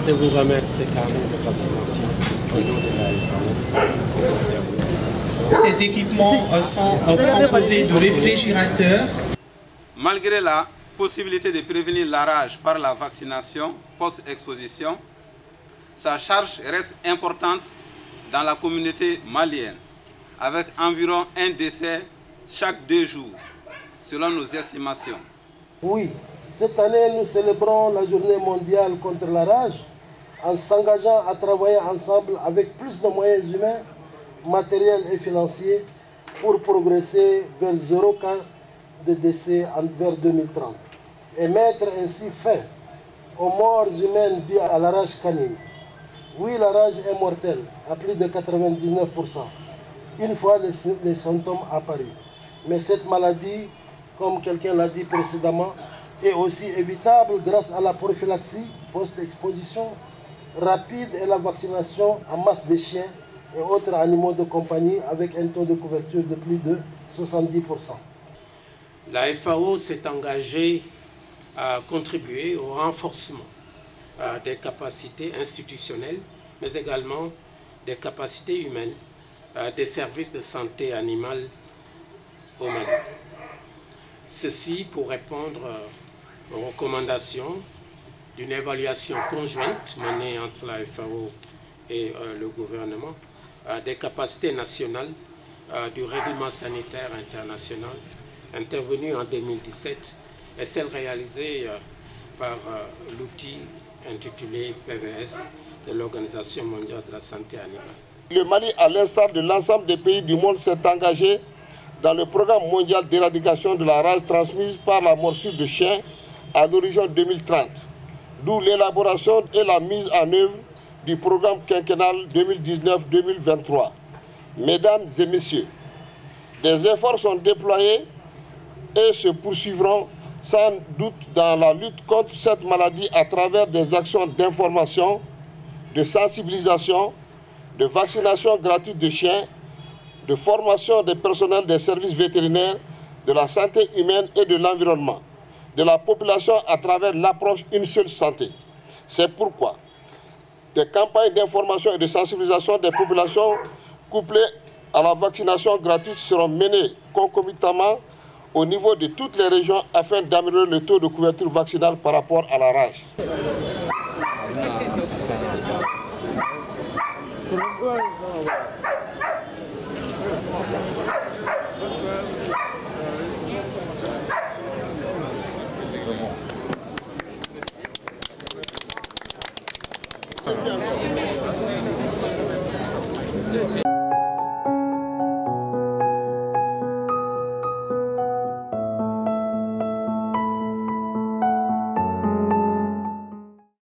de vous remettre ces carnets de vaccination au nom de la FAO au service. Ces équipements sont composés de réfrigérateurs. Malgré la possibilité de prévenir la rage par la vaccination post-exposition, sa charge reste importante dans la communauté malienne, avec environ un décès chaque 2 jours, selon nos estimations. Oui, cette année, nous célébrons la journée mondiale contre la rage en s'engageant à travailler ensemble avec plus de moyens humains, matériels et financiers pour progresser vers 0 cas de décès vers 2030 et mettre ainsi fin aux morts humaines dues à la rage canine. Oui, la rage est mortelle à plus de 99%, une fois les symptômes apparus. Mais cette maladie, comme quelqu'un l'a dit précédemment, est aussi évitable grâce à la prophylaxie post-exposition rapide et la vaccination en masse des chiens et autres animaux de compagnie avec un taux de couverture de plus de 70%. La FAO s'est engagée à contribuer au renforcement des capacités institutionnelles, mais également des capacités humaines des services de santé animale au Mali. Ceci pour répondre aux recommandations d'une évaluation conjointe menée entre la FAO et le gouvernement des capacités nationales du règlement sanitaire international intervenu en 2017 et celle réalisée par l'outil intitulé PVS de l'Organisation mondiale de la santé animale. Le Mali, à l'instar de l'ensemble des pays du monde, s'est engagé dans le programme mondial d'éradication de la rage transmise par la morsure de chien à l'horizon 2030, d'où l'élaboration et la mise en œuvre du programme quinquennal 2019-2023. Mesdames et messieurs, des efforts sont déployés et se poursuivront sans doute dans la lutte contre cette maladie à travers des actions d'information, de sensibilisation, de vaccination gratuite de chiens, de formation des personnels des services vétérinaires, de la santé humaine et de l'environnement, de la population à travers l'approche Une seule santé. C'est pourquoi des campagnes d'information et de sensibilisation des populations couplées à la vaccination gratuite seront menées concomitamment au niveau de toutes les régions afin d'améliorer le taux de couverture vaccinale par rapport à la rage.